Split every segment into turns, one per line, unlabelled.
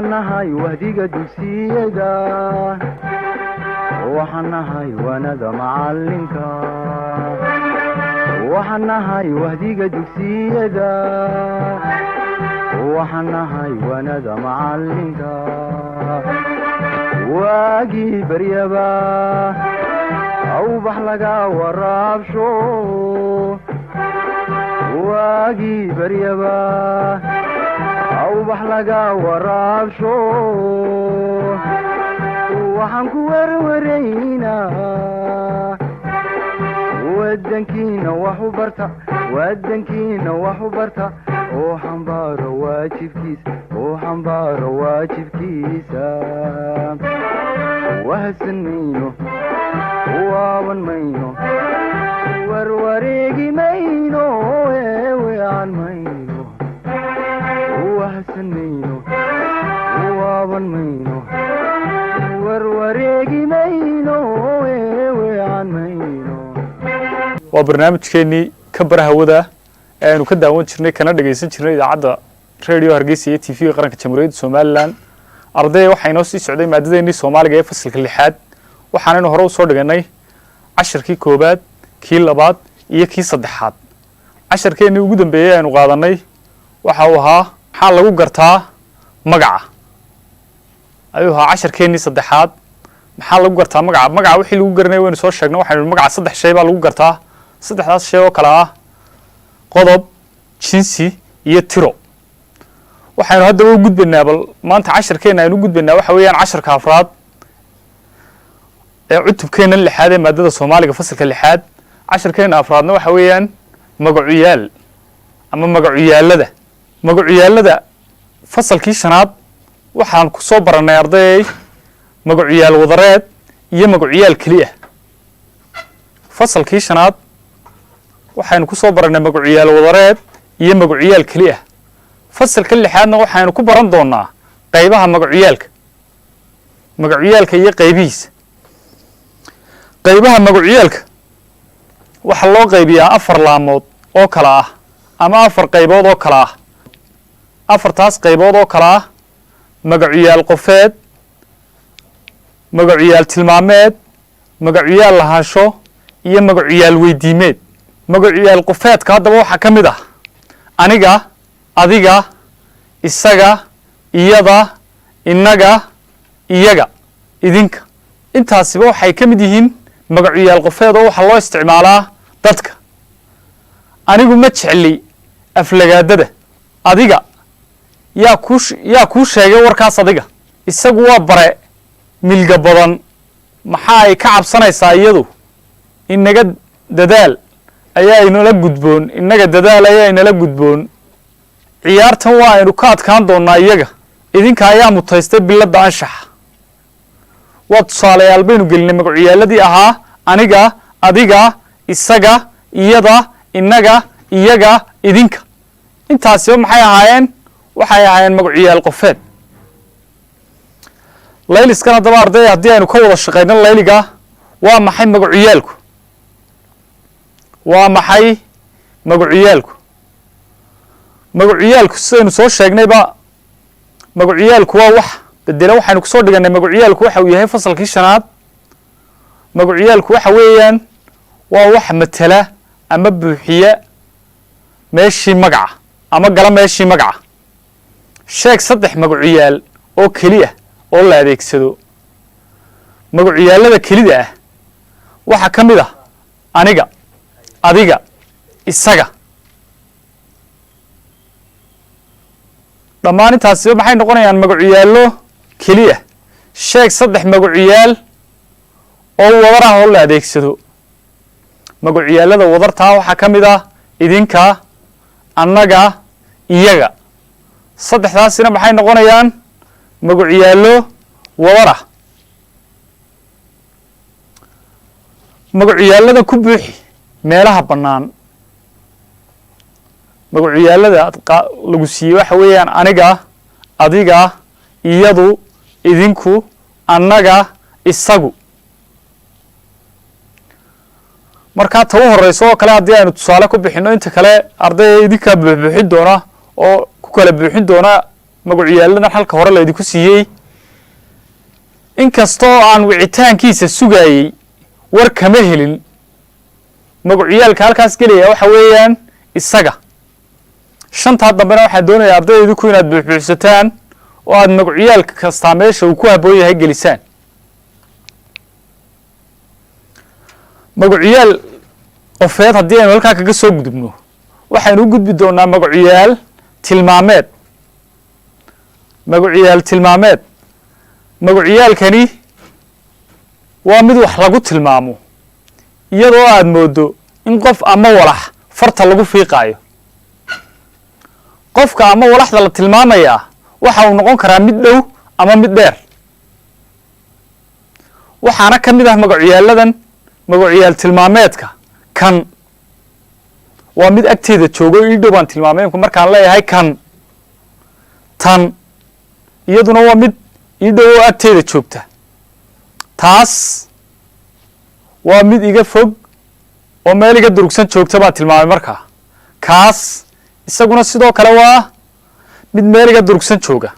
وحناهاي وهديك دوسيدا وحناهاي وانا معلمك وحناهاي وهديك دوسيدا وحناهاي وانا معلمك واجي بريبا أو بحلقة ورابشو واجي بريبا أو بحلقة ورابشو وحنكو ورورينا ودنكينا وحبرتا ودنكينا وحبرتا وحنبار واجب كيس وحنبار واجب كيسا وهسنينو وابن مينو وروريقي مينو ويعن مينو وهسنينو وابن مينو وروريقي مينو ويعن مينو
وبرنامجكيني كبر هودا aanu ka daawan jirnay kana dhageysan jirnay idaacada radio Hargeysa iyo TV qaranka Jamhuuriyadda Soomaaliland arday waxay noo sii socday maadadeennii Soomaaliga ee fasalka 6aad waxaanaynu hore u soo dhiganay casharkii koobaad kii labaad iyo kii saddexaad casharkeennii ugu dambeeyay aanu qaadanay waxa uu ahaa maxaa lagu gartaa magaca ayuu ahaa casharkeennii saddexaad maxaa lagu gartaa magaca wixii lagu garanay waynu soo sheegnay waxaanu magaca saddex shay baa lagu gartaa saddexdaas shay oo kala ah qodob jinsi iyo tiro waxaanu hadda u gudbinaa bal maanta casharkeena aynu gudbinaa waxa weeyaan casharka afraad ee cutubkeena lixaad ee maadada Soomaaliga fasalka lixaad casharkeena afraadna waxa weeyaan magacuyaal ama magacuyaallada fasalkii shanaad waxaan ku soo baranay arday magacuyaal wadareed iyo magacuyaal kaliya fasalkii shanaad waxaanu ku soo baranay magacuyaal wadareed iyo magacuyaal kaliya fasalka lixaadna waxaanu ku baran doonaa qaybaha magacuiyaalka iyo qaybihiisa qaybaha magacuiyaalka waxa loo qaybiyaa afar laamood oo kala ah ama afar qaybood oo kala ah afartaas qaybood oo kala ah magacuyaal qofeed magacuyaal tilmaameed magacuyaal lahaansho iyo magacuyaal weydiimeed magacuyaal qofeedka haddaba waxa ka mid ah aniga adiga isaga iyada inaga iyaga idinka intaasiba waxay ka mid yihiin magacuyaal qofeed oo waxa loo isticmaalaa dadka anigu ma jecli aflagaadada adiga yaa ku sheegay warkaas adiga isagu waa bare milga badan maxaa ay ka cabsanaysaa iyadu inaga dadaal ayaa inala gudboon inaga dadaal ayaa inala gudboon ciyaartan waa aynu ka adkaan doonaa iyaga idinka ayaa mutaystay bilada anshax waa tusaalayaal baynu gelinay magacuyaaladii ahaa aniga adiga isaga iyada inaga iyaga idinka intaasiba maxay ahaayeen magacuyaal qofeed layliskan haddaba arday haddii aynu ka wada shaqayno layliga waa maxay magacuyaalku waa maxay magacuiyaalku sidaynu soo sheegnayba magacuiyaalku waa wax bedela waxaynu kusoo dhiganay magacuiyaalku waxa uu yahay fasalkii shanaad magacuiyaalku waxa weeyaan waa wax matala ama buuxiya meeshii magaca ama gala meeshii magaca sheeg saddex magacuyaal oo keliya oo la adeegsado magacuyaallada kelida ah waxa ka mid ah aniga adiga isaga dhammaan intaasiba maxay noqonayaan magacuyaallo keliya sheeg saddex magacuyaal oo wadar ah oo la adeegsado magacuyaallada wadartaa waxaa ka mid ah idinka annaga iyaga saddexdaasina maxay noqonayaan magacuyaalo wadara magacuyaallada ku buuxi meelaha bannaan magacuyaallada lagu siiyey waxa weeyaan aniga adiga iyadu idinku annaga isagu markaa ta u horeyso oo kale haddii aynu tusaale ku bixino inta kale ardayda idinkaa buuxbuuxin doona oo ku kala buuxin doona magacyaalladan halka hore laydinku siiyey inkastoo aan wicitaankiisa sugayey war kama helin magacyaalka halkaas gelaya waxa weeyaan isaga shantaa dambena waxaan doonayaa ardaydiku inaad buuxbuuxsataan oo aad magacyaalka kastaa meesha uu ku habboon yahay gelisaan magacyaal qofeed haddii aynu halkaa kaga soo gudubno waxaynu u gudbi doonaa magacyaal tilmaameed magacyaalkani waa mid wax lagu tilmaamo iyadoo aad moodo in qof ama walax farta lagu fiiqaayo qofka ama walaxda la tilmaamayaa waxa uu noqon karaa mid dhow ama mid dheer waxaana ka mid ah magacyaaladan magacyaal tilmaameedka kan waa mid agteeda joogo ii dhow baan tilmaamay markaan leeyahay kan tan iyaduna waa mid ii dhow oo agteeda joogta taas waa mid iga fog oo meel iga durugsan joogta baan tilmaamay markaa kaas isaguna sidoo kale waa mid meel iga durugsan jooga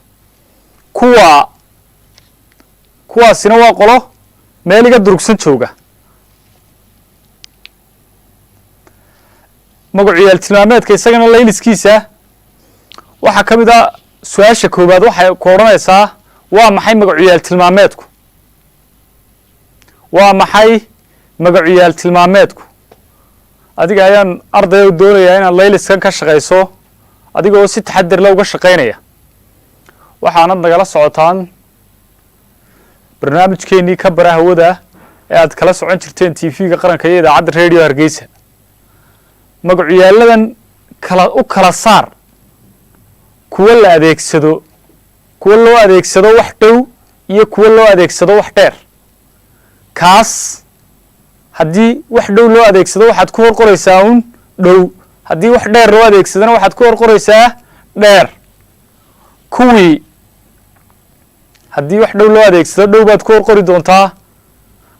kuwaasina waa qolo meel iga durugsan jooga magacyaal tilmaameedka isagana layliskiisa waxaa ka mid a su-aasha koowaad waxay ku odhanaysaa waa maxay magacyaal tilmaameedku adiga ayaan ardaya doonayaa inaad layliskan ka shaqayso adigoo si taxadir la uga shaqaynaya waxaanad nagala socotaan barnaamijkeenii ka bara hawada ee aad kala socon jirteen tv-ga qaranka iyo idaacadda radio hargeysa magacyaaladan u kala saar kuwa la adeegsado kuwa loo adeegsado wax dhow iyo kuwa loo adeegsado wax dheer kaas haddii wax dhow loo adeegsado waxaad ku hor qoraysaa un dhow haddii wax dheer loo adeegsadana waxaad ku hor qoraysaa dheer kuwii haddii wax dhow loo adeegsado dhow baad ku hor qori doontaa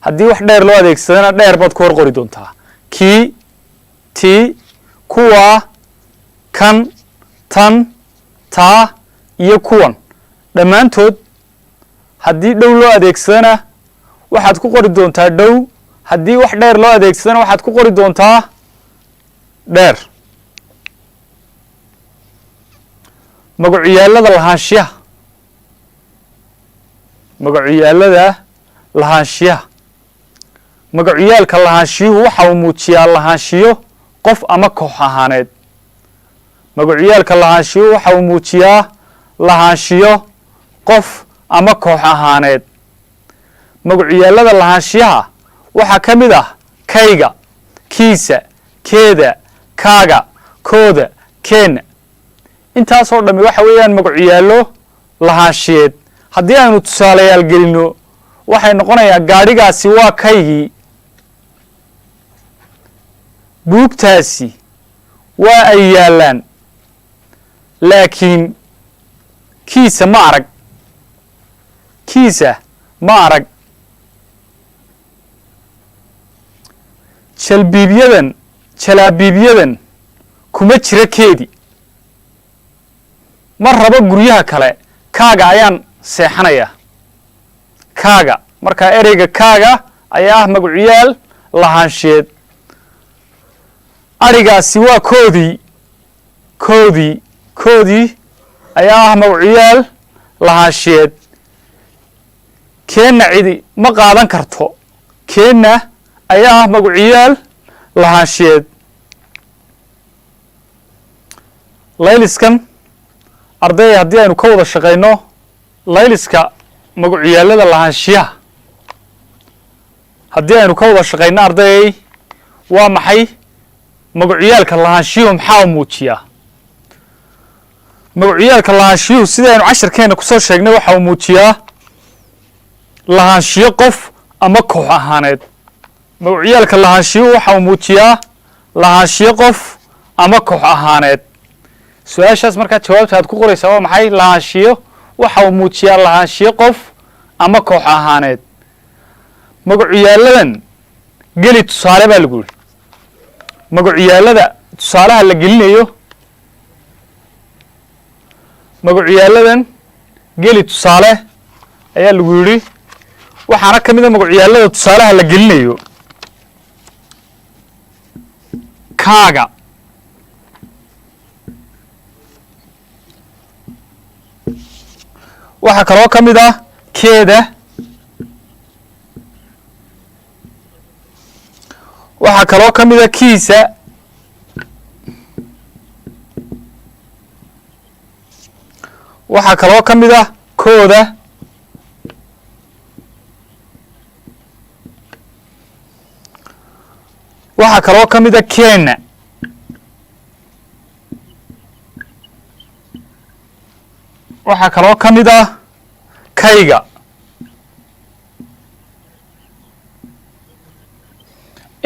haddii wax dheer loo adeegsadana dheer baad ku hor qori doontaa kii tii kuwaa kan tan taa iyo kuwan dhammaantood haddii dhow loo adeegsadana waxaad ku qori doontaa dhow haddii wax dheer loo adeegsadana waxaad ku qori doontaa dheer magacyaalada lahaanshiyaha magacyaalka lahaanshiyuhu waxa uu muujiyaa lahaanshiyo qof ama koox ahaaneed magacyaalka lahaanshiyuhu waxa uu muujiyaa lahaanshiyo qof ama koox ahaaneed magacyaalada lahaanshiyaha waxaa ka mid ah kayga kiisa keeda kaaga kooda keena intaasoo dhammi waxa weeyaan magacyaalo lahaanshiyeed haddii aynu tusaalayaal gelino waxay noqonayaa gaadhigaasi waa kaygii buugtaasi waa ay yaallaan laakiin kiisa ma arag jalaabiibyadan kuma jira keedi ma rabo guryaha kale kaaga ayaan seexanayaa kaaga markaa ereyga kaaga ayaa ah magacyaal lahaanshiyeed arigaasi waa koodii ayaa ah magacyaal lahaanshiyeed keenna cidi ma qaadan karto keenna ayaa ah magacyaal lahaanshiyeed layliskan ardayay haddii aynu ka wada shaqayno layliska magacyaalada lahaanshiyaha haddii aynu ka wada shaqayno ardayay waa maxay magacyaalka lahaanshiyuhu maxaa u muujiyaa magacyaalka lahaanshiyuhu sidaynu casharkeena kusoo sheegnay waxa uu muujiyaa lahaanshiyo qof ama koox ahaaneed magacyaalka lahaanshiyuhu waxa uu muujiyaa lahaanshiyo qof ama koox ahaaneed su-aashaas markaa jawaabta aad ku qoraysaa waa maxay lahaanshiyo waxa uu muujiyaa lahaanshiyo qof ama koox ahaaneed magacyaaladan geli tusaale baa lagu yidhi magacyaalada tusaalaha la gelinayo magacuyaaladan geli tusaale ayaa lagu yidhi waxaana ka mid a magacuyaallada tusaalaha la gelinayo kaaga waxaa kaloo ka mid ah keeda waxaa kaloo ka mid a kiisa waxaa kaloo ka mid ah kooda waxaa kaloo ka mid a keena waxaa kaloo ka mid ah kayga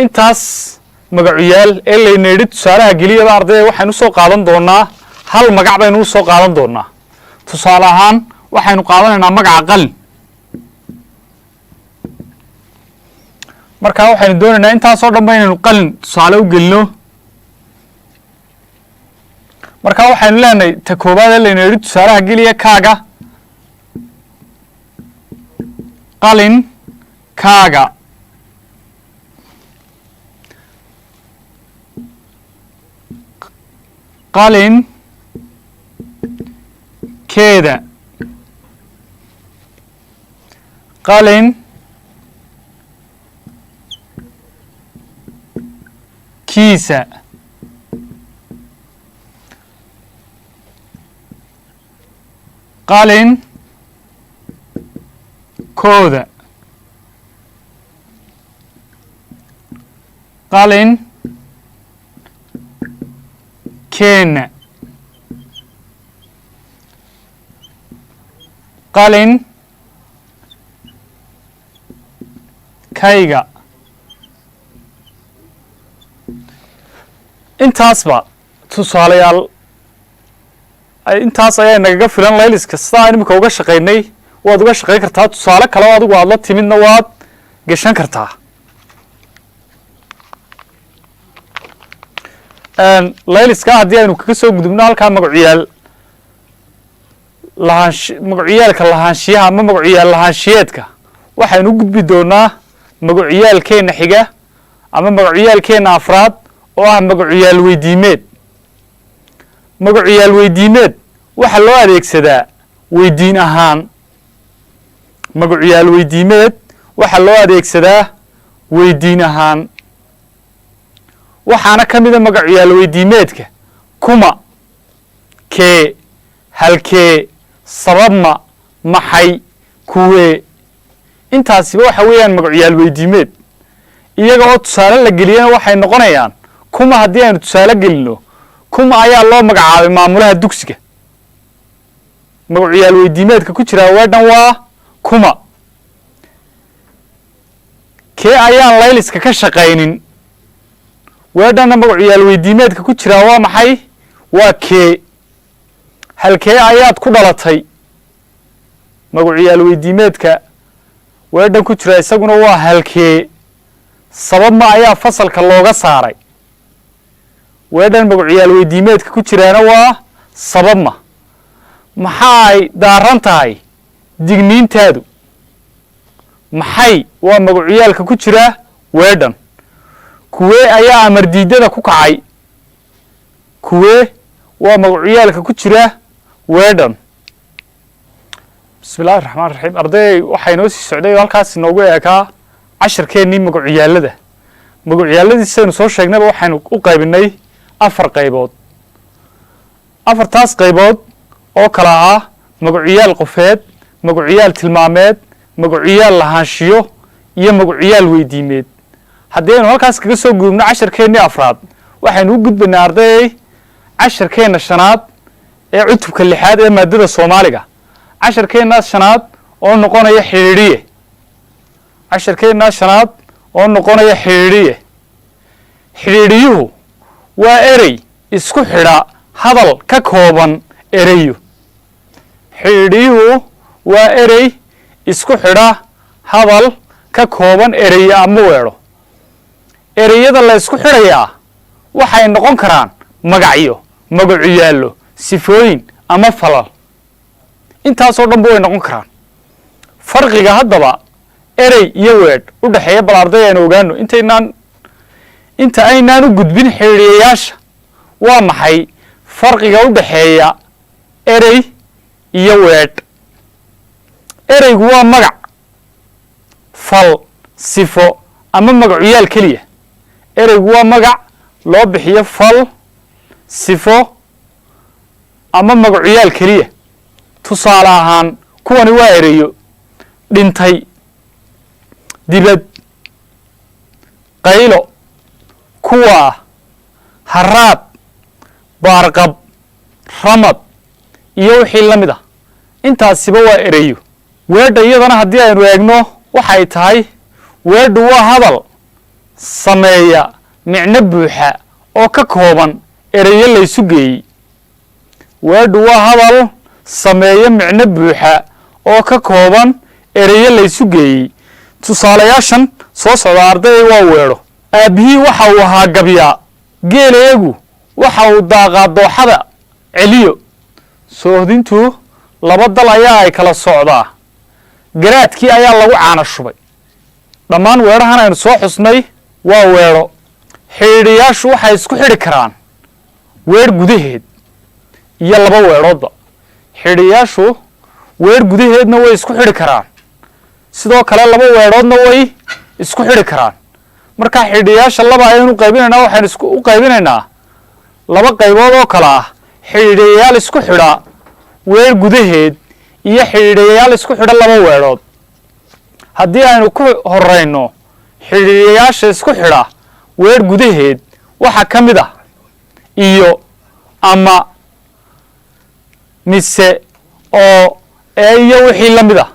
intaas magacuyaal ee layna yidhi tusaalaha geliyaba ardayda waxaynu usoo qaadan doonaa hal magac baynu usoo qaadan doonaa tusaale ahaan waxaynu qaadanaynaa magaca qalin markaa waxaynu doonaynaa intaasoo dhan ba inaynu qalin tusaale u gelino markaa waxaynu leenahay ta koobaad ee layna yidhi tusaalaha geliya kaaga qalin kaaga qalin keeda qalin kiisa qalin kooda qalin keena qalin kayga intaasba tusaalayaal intaas ayaa nagaga filan layliska sidaa imika uga shaqaynay waad uga shaqayn kartaa tusaale kale oo adigu aad la timidna waad gashan kartaa layliska haddii aynu kaga soo gudubno halkaa magacuyaal magacuyaalka lahaanshiyaha ama magacuyaal lahaanshiyeedka waxaynu u gudbi doonaa magacuyaalkeena xiga ama magacuyaalkeena afraad oo ah magacuyaal weydiimeed magacuyaal weydiimeed waxaa loo adeegsadaa weydiin ahaan magacuyaal weydiimeed waxaa loo adeegsadaa weydiin ahaan waxaana ka mida magacuyaal weydiimeedka kuma kee halkee sababma maxay kuwee intaasiba waxa weeyaan magacuyaal weydiimeed iyaga oo tusaale la geliyana waxay noqonayaan kuma haddii aynu tusaale gelino kuma ayaa loo magacaabay maamulaha dugsiga magacuyaal weydiimeedka ku jiraa weedhan waa kuma kee ayaan layliska ka shaqaynin weedhanna magacuyaal weydiimeedka ku jiraa waa maxay waa kee halkee ayaad ku dhalatay magacuyaal weydiimeedka weedhan ku jira isaguna waa halkee sababma ayaa fasalka looga saaray weedhan magacuyaal weydiimeedka ku jiraana waa sababma maxaay daaran tahay digniintaadu maxay waa magacuyaalka ku jira weedhan kuwee ayaa amar diidada ku kacay kuwee waa magacuyaalka ku jira weedhan bismi illahi raxmaan raxiim arday waxaa inoo sii socday oo halkaas inoogu eekaa cashirkeennii magacuyaalada magacuyaalladiisaynu soo sheegnayba waxaynu u qaybinay afar qaybood afartaas qaybood oo kala ah magacuyaal qofeed magacuyaal tilmaameed magacuyaal lahaanshiyo iyo magacuyaal weydiimeed haddii aynu halkaas kaga soo gudubno cashirkeennii afraad waxaynu u gudbaynaa ardayay cashirkeenna shanaad ee cutubka lixaad ee maadada soomaaliga cashirkeenna shanaad oo noqonaya xidhiidhiye cashirkeenna shanaad oo noqonaya xidhiidhiye xidhiidhiyuhu waa erey isku xidha hadal ka kooban ereyo xidhiidhiyuhu waa erey isku xidha hadal ka kooban ereyo ama weedho ereyada la isku xidhayaa waxay noqon karaan magacyo magacuyaallo sifooyin ama falal intaasoo dhanba way noqon karaan. farqiga haddaba erey iyo weedh u dhexeeya bal arday aynu ogaano inta aynaan u gudbin xidhiidhiyayaasha. waa maxay farqiga u dhexeeya erey iyo weedh? ereygu waa magac, fal, sifo ama magacuyaal keliya. ereygu waa magac loo bixiyo fal, sifo ama magacuyaal keliya. tusaale ahaan kuwani waa ereyo: dhintay, dibad, qaylo, kuwaa, haraad, baarqab, ramad iyo wixii la mid ah. intaasiba waa ereyo. weedha iyadana haddii aynu eegno waxay tahay weedhu waa hadal sameeya micno buuxa oo ka kooban ereyo laysu geeyey. weedhu waa hadal sameeya micno buuxa oo ka kooban ereyo laysu geeyey. tusaalayaashan soo socda ardayay waa weedho: aabbihii waxa uu ahaa gabyaa, geeleegu waxa uu daaqaa dooxada celiyo, soohdintu laba dal ayaa ay kala socdaa, garaadkii ayaa lagu caana shubay. dhammaan weedhahan aynu soo xusnay waa weedho. xidhiidhiyaashu waxay isku xidhi karaan weedh gudaheed iyo laba weedhoodba. xidhiidhiyaashu weedh gudaheedna way isku xidhi karaan, sidoo kale laba weedhoodna way isku xidhi karaan. markaa xidhiidhiyaasha laba ayaynu qaybinaynaa. waxaynu u qaybinaynaa laba qaybood oo kale ah: xidhiidhiyayaal isku xidha weedh gudaheed iyo xidhiidhiyayaal isku xidha laba weedhood. haddii aynu ku horeyno xidhiidhiyayaasha isku xidha weedh gudaheed, waxaa ka mid ah iyo, ama, mise, oo, iyo wixii la mid ah.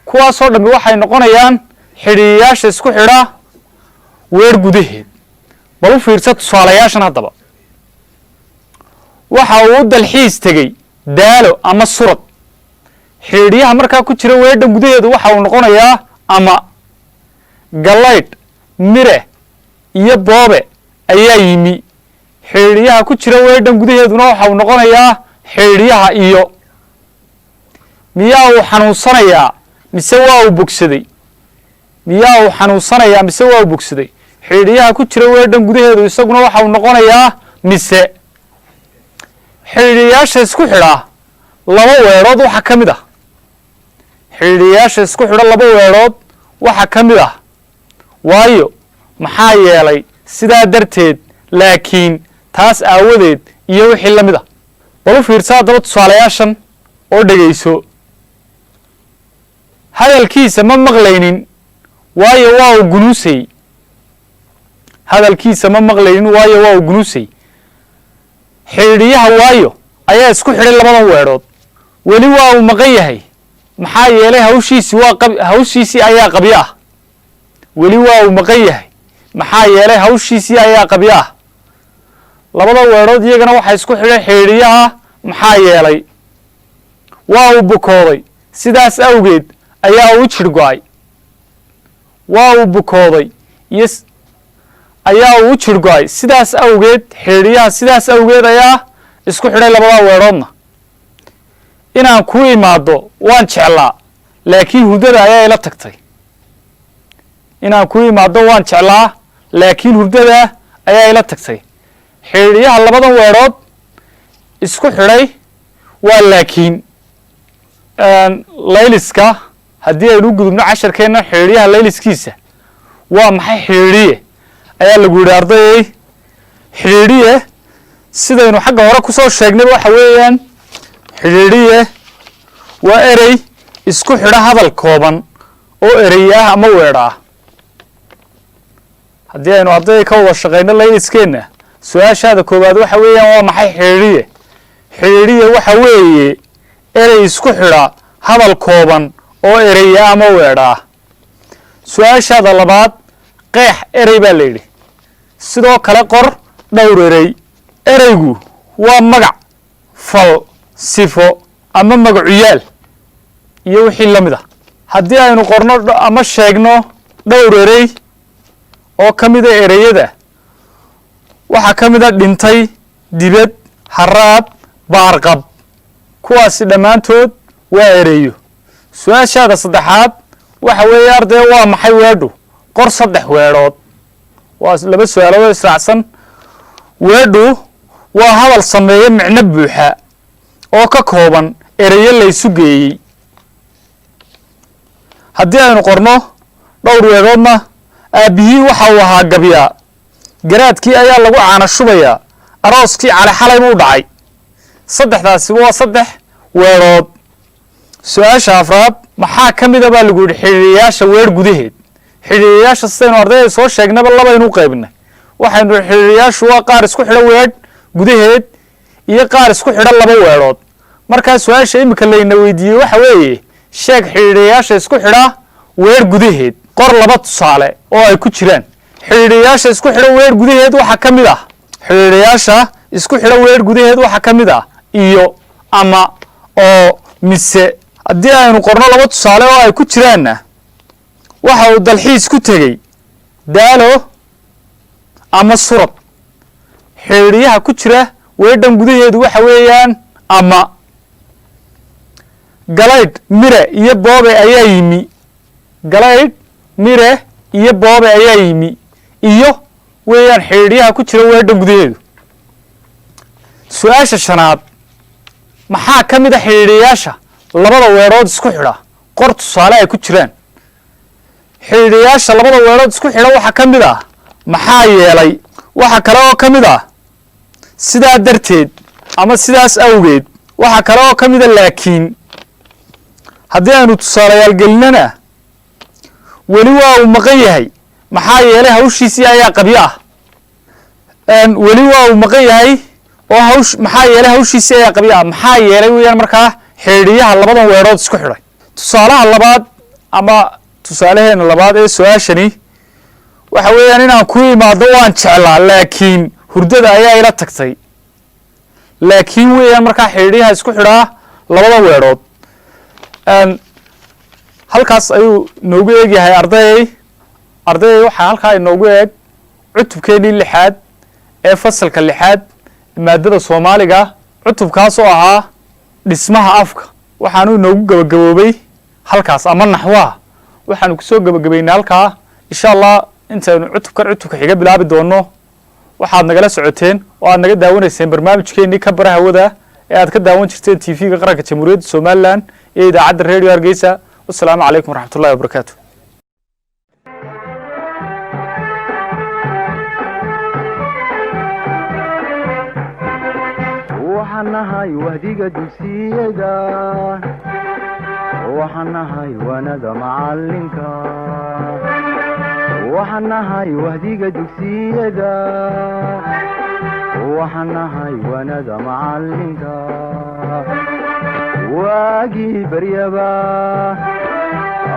kuwaasoo dhammi waxay noqonayaan xidhiidhiyaasha isku xidha weedh gudaheed. bal u fiirsa tusaalayaashan haddaba. waxa uu u dalxiis tegey daalo ama surad. xidhiidhiyaha markaa ku jira weedhan gudaheedu waxa uu noqonayaa ama. gallaydh, mire iyo boobe ayaa yimi. xidhiidhiyaha ku jira weedhan gudaheeduna waxa uu noqonayaa xidhiidhiyaha iyo. miyaa uu xanuunsanayaa mise waa uu bogsaday? miyaa uu xanuunsanayaa mise waa uu bogsaday? xidhiidhiyaha ku jira weedhan gudaheedu isaguna waxa uu noqonayaa mise. xidhiidhiyaasha isku xidha laba weedhood waxaa ka mid ah. xidhiidhiyaasha isku xidha laba weedhood waxaa ka mid ah waayo, maxaa yeelay, sidaa darteed, laakiin, taas aawadeed iyo wixii la mid ah. bal u fiirsa haddaba tusaalayaashan oo dhegayso. hadalkiisa ma maqlaynin waayo waa uu gunuusay. hadalkiisa ma maqlaynin waayo waa uu gunuusay. xidhiidhiyaha waayo ayaa isku xidhay labadan weedhood. weli waa uu maqan yahay, maxaa yeelay hawshiisii ayaa qabyo ah. weli waa uu maqan yahay, maxaa yeelay hawshiisii ayaa qabyo ah. labada weedhood iyagana waxaa isku xidhay xidhiidhiyaha maxaa yeelay. waa uu bukooday, sidaas awgeed ayaa uu jidh go-ay. waa uu bukooday iyo ayaa uu jidh go-ay, sidaas awgeed. xidhiidhiyaha sidaas awgeed ayaa isku xidhay labada weedhoodna. inaan kuu imaado waan jeclaa, laakiin hurdada ayaa ila tagtay. inaan kuu imaado waan jeclaa, laakiin hurdada ayaa ila tagtay. xidhiidhiyaha labadan weedhood isku xidhay waa laakiin. layliska haddii aynu u gudubno casharkeenna xidhiidhiyaha layliskiisa waa maxay? xidhiidhiye ayaa lagu yidhi ardayay. xidhiidhiye sidaynu xagga hore kusoo sheegnayba waxa weeyaan, xidhiidhiye waa erey isku xidha hadal kooban oo erey ah ama weedh ah. haddii aynu ardayda ka wada shaqayno layliskeenna, su-aashaada koowaad waxa weeyaan waa maxay xidhiidhiye? xidhiidhiye waxa weeye erey isku xidha hadal kooban oo erey ah ama weedh ah. su-aashaada labaad, qeex erey baa la yidhi. sidoo kale qor dhowr erey. ereygu waa magac, fal, sifo ama magacuyaal iyo wixii la mid ah. haddii aynu qorno ama sheegno dhowr erey oo ka mida ereyada, waxaa ka mid a dhintay, dibad, haraad, baarqab. kuwaasi dhammaantood waa ereyo su-aashaada saddexaad waxa weeye arday waa maxay weedhu qor 3 weedhood waa 2 su-aalood israacsan weedhu waa hadal sameeya micno buuxa oo ka kooban ereyo la isu geeyey haddii aynu qorno dhowr weedhoodna aabihii waxa uu ahaa gabyaa garaadkii ayaa lagu caana shubayaa arooskii cali xalay muu dhacay saddexdaasi waa 3 weedhood su-aasha afraad maxaa ka mid a baa lagu yidhi xidhiidhiyaasha weer gudaheed xidhiidhiyaasha sidaynu ardayda soo sheegnaba labaynu u qaybinay waxaynu xidhiidhiyaashu waa qaar isku xidho weedh gudaheed iyo qaar isku xidho 2 weedhood markaa su-aasha imika layna weydiiyey waxa weeye sheeg xidhiidhiyaasha isku xidha weer gudaheed qor 2 tusaale oo ay ku jiraan xidhiidhiyaasha isku xidho weer gudaheed waxa ka mid ah xidhiidhiyaasha isku xidho weer gudaheed waxa ka mid ah iyo ama oo mise haddii aynu qorno 2 tusaale oo ay ku jiraanna waxa uu dalxiis ku tegey daalo ama surad xidhiidhiyaha ku jira weedhan gudaheedu waxa weeyaan ama galaydh mire iyo boobe ayaa yimi galaydh mire iyo boobe ayaa yimi iyo weeyaan xidhiidhiyaha ku jira weedhan gudaheedu su-aasha shanaad maxaa ka mid a xidhiidhiyaasha 2 weedhood isku xidha qor tusaale ay ku jiraan xidhiidhiyaasha 2 weedhood isku xidha waxaa ka mid ah maxaa yeelay waxa kale oo ka mid ah sidaa darteed ama sidaas awgeed waxa kale oo ka mid a laakiin haddii aynu tusaalayaal gelinana weli waa uu maqan yahay maxaa yeelay hawshiisii ayaa qabyo ah weli waa uu maqan yahay oo maxaa yeelay hawshiisii ayaa qabyo ah maxaa yeelay weeyaan markaa xidhiidhiyaha 2 weedhood isku xidhay tusaalaha labaad ama tusaalaheena labaad ee su-aashani waxa weeyaan inaan ku imaado waan jeclaa laakiin hurdada ayaa ila tagtay laakiin weeyaan markaa xidhiidhiyaha isku xidhaa 2 weedhood halkaas ayuu noogu eegyahay ardayay waxaa halkaa inoogu eeg cutubkeenii 6aad ee fasalka 6aad maadada Soomaaliga cutubkaas oo ahaa dhismaha afka waxaanu inoogu gabagaboobay halkaas ama naxwaha waxaanu ku soo gabagabaynaa halkaa insha Allah intaynu cutubka xiga bilaabi doono waxaad nagala socoteen oo aad naga daawanayseen barnaamijkeenii ka baraha wada ee aad ka daawan jirteen TV-ga qaranka Jamhuuriyadda Soomaaliland ee idaacadda Radio Hargeysa والسلام عليكم ورحمة الله وبركاته
وحنهاي وهديك دوسيدا وحنهاي وانا معلمك وحنهاي وهديك دوسيدا وحنهاي وانا معلمك واجي بريبا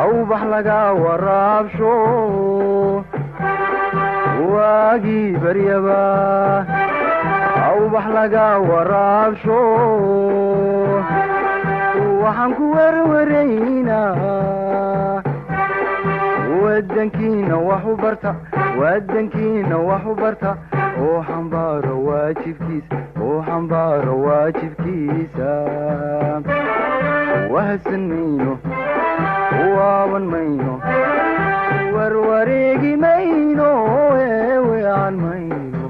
أو بحلقة ورابشو واجي بريبا أو بحلقة ورابشو وحنكو ورورينا ودنكينا وحبرتا ودنكينا وحبرتا وحنبار واجب كيسا وهسن مينو وابن مينو وروريقي مينو ويعن مينو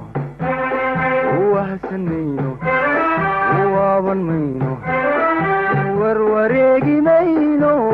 وهسن مينو وابن مينو وروريقي مينو